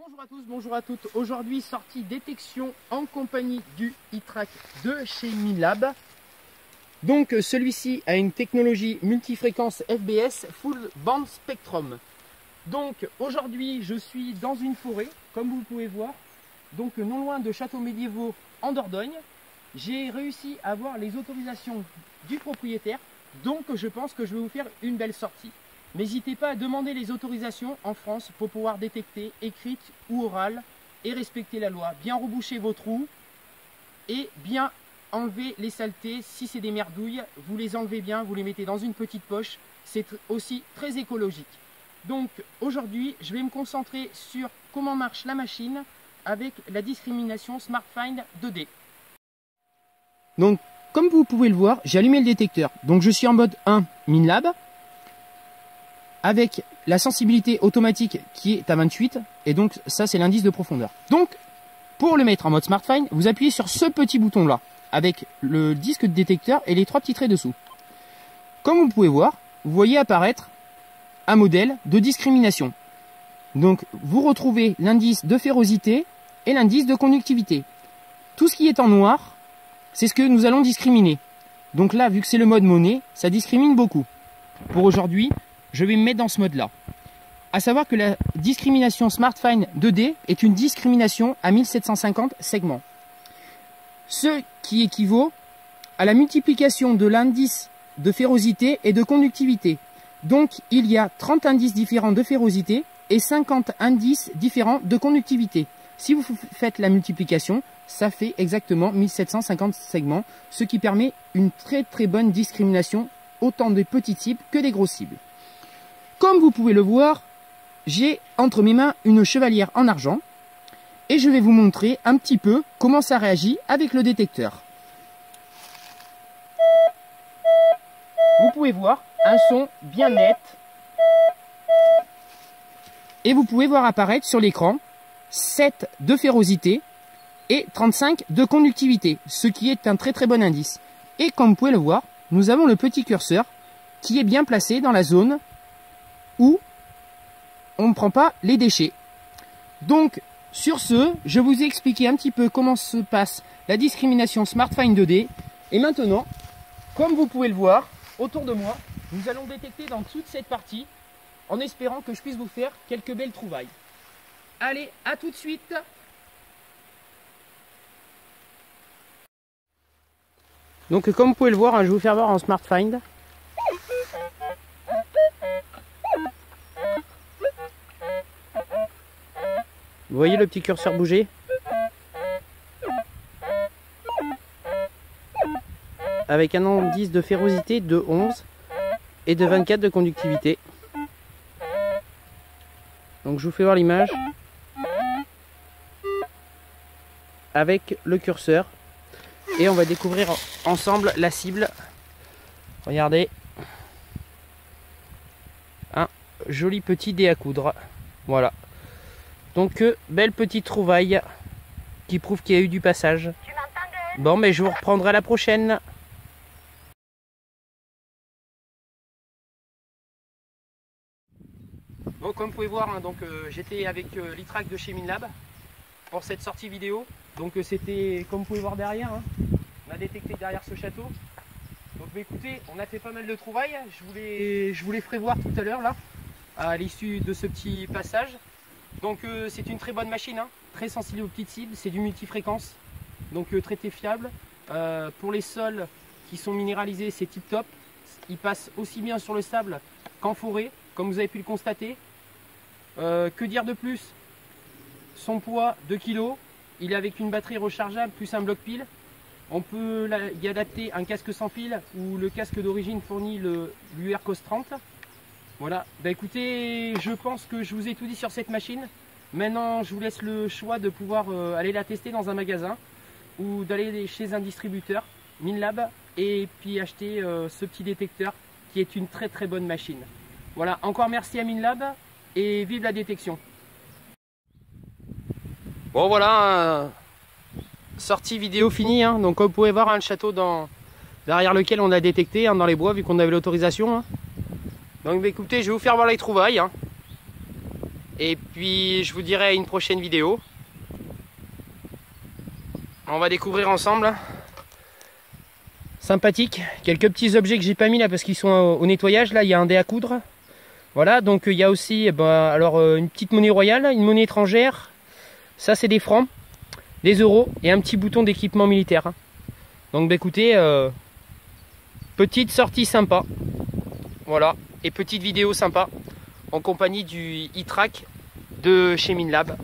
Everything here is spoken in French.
Bonjour à tous, bonjour à toutes. Aujourd'hui, sortie détection en compagnie du iTrack de chez Minlab. Donc celui-ci a une technologie multifréquence FBS Full Band Spectrum. Donc aujourd'hui, je suis dans une forêt, comme vous pouvez voir, donc non loin de Châteaux Médiévaux en Dordogne. J'ai réussi à avoir les autorisations du propriétaire, donc je pense que je vais vous faire une belle sortie. N'hésitez pas à demander les autorisations en France pour pouvoir détecter, écrite ou orale, et respecter la loi. Bien reboucher vos trous et bien enlever les saletés. Si c'est des merdouilles, vous les enlevez bien, vous les mettez dans une petite poche. C'est aussi très écologique. Donc aujourd'hui, je vais me concentrer sur comment marche la machine avec la discrimination SmartFind 2D. Donc comme vous pouvez le voir, j'ai allumé le détecteur. Donc je suis en mode 1 Minlab, avec la sensibilité automatique qui est à 28, et donc ça c'est l'indice de profondeur. Donc pour le mettre en mode SmartFind, vous appuyez sur ce petit bouton là, avec le disque de détecteur et les trois petits traits dessous. Comme vous pouvez voir, vous voyez apparaître un modèle de discrimination. Donc vous retrouvez l'indice de férocité et l'indice de conductivité. Tout ce qui est en noir, c'est ce que nous allons discriminer. Donc là, vu que c'est le mode monnaie, ça discrimine beaucoup. Pour aujourd'hui, je vais me mettre dans ce mode-là. À savoir que la discrimination SmartFind 2D est une discrimination à 1750 segments. Ce qui équivaut à la multiplication de l'indice de férocité et de conductivité. Donc, il y a 30 indices différents de férocité et 50 indices différents de conductivité. Si vous faites la multiplication, ça fait exactement 1750 segments, ce qui permet une très bonne discrimination, autant des petites cibles que des grosses cibles. Comme vous pouvez le voir, j'ai entre mes mains une chevalière en argent et je vais vous montrer un petit peu comment ça réagit avec le détecteur. Vous pouvez voir un son bien net et vous pouvez voir apparaître sur l'écran 7 de férocité et 35 de conductivité, ce qui est un très bon indice. Et comme vous pouvez le voir, nous avons le petit curseur qui est bien placé dans la zone où on ne prend pas les déchets. Donc sur ce, je vous ai expliqué un petit peu comment se passe la discrimination SmartFind 2D. Et maintenant, comme vous pouvez le voir autour de moi, nous allons détecter dans toute cette partie, en espérant que je puisse vous faire quelques belles trouvailles. Allez, à tout de suite. Donc comme vous pouvez le voir, je vais vous faire voir en SmartFind. Vous voyez le petit curseur bouger? Avec un indice de férocité de 11 et de 24 de conductivité. Donc je vous fais voir l'image avec le curseur et on va découvrir ensemble la cible. Regardez, un joli petit dé à coudre. Voilà. Donc belle petite trouvaille qui prouve qu'il y a eu du passage. Bon, mais je vous reprendrai à la prochaine. Bon, comme vous pouvez voir, hein, j'étais avec l'iTrack de chez Minlab pour cette sortie vidéo. Donc c'était, comme vous pouvez voir derrière, hein, on a détecté derrière ce château. Donc écoutez, on a fait pas mal de trouvailles. Je vous les ferai voir tout à l'heure là, à l'issue de ce petit passage. Donc c'est une très bonne machine, hein, très sensible aux petites cibles, c'est du multifréquence, donc très fiable. Pour les sols qui sont minéralisés, c'est tip top. Il passe aussi bien sur le sable qu'en forêt, comme vous avez pu le constater. Que dire de plus? Son poids 2 kg, il est avec une batterie rechargeable plus un bloc pile. On peut y adapter un casque sans fil ou le casque d'origine fournit l'UR-COS 30. Voilà, bah écoutez, je pense que je vous ai tout dit sur cette machine. Maintenant, je vous laisse le choix de pouvoir aller la tester dans un magasin ou d'aller chez un distributeur, Minlab, et puis acheter ce petit détecteur qui est une très bonne machine. Voilà, encore merci à Minlab et vive la détection. Bon voilà, sortie vidéo finie, hein. Donc comme vous pouvez voir, hein, le château derrière lequel on a détecté, hein, dans les bois, vu qu'on avait l'autorisation. Hein. Donc bah, écoutez, je vais vous faire voir les trouvailles. Hein. Et puis je vous dirai à une prochaine vidéo. On va découvrir ensemble. Sympathique. Quelques petits objets que j'ai pas mis là parce qu'ils sont au nettoyage. Là il y a un dé à coudre. Voilà, donc il y a aussi une petite monnaie royale, une monnaie étrangère. Ça c'est des francs, des euros et un petit bouton d'équipement militaire. Donc écoutez, petite sortie sympa. Voilà, et petite vidéo sympa en compagnie du e-track de chez Minlab.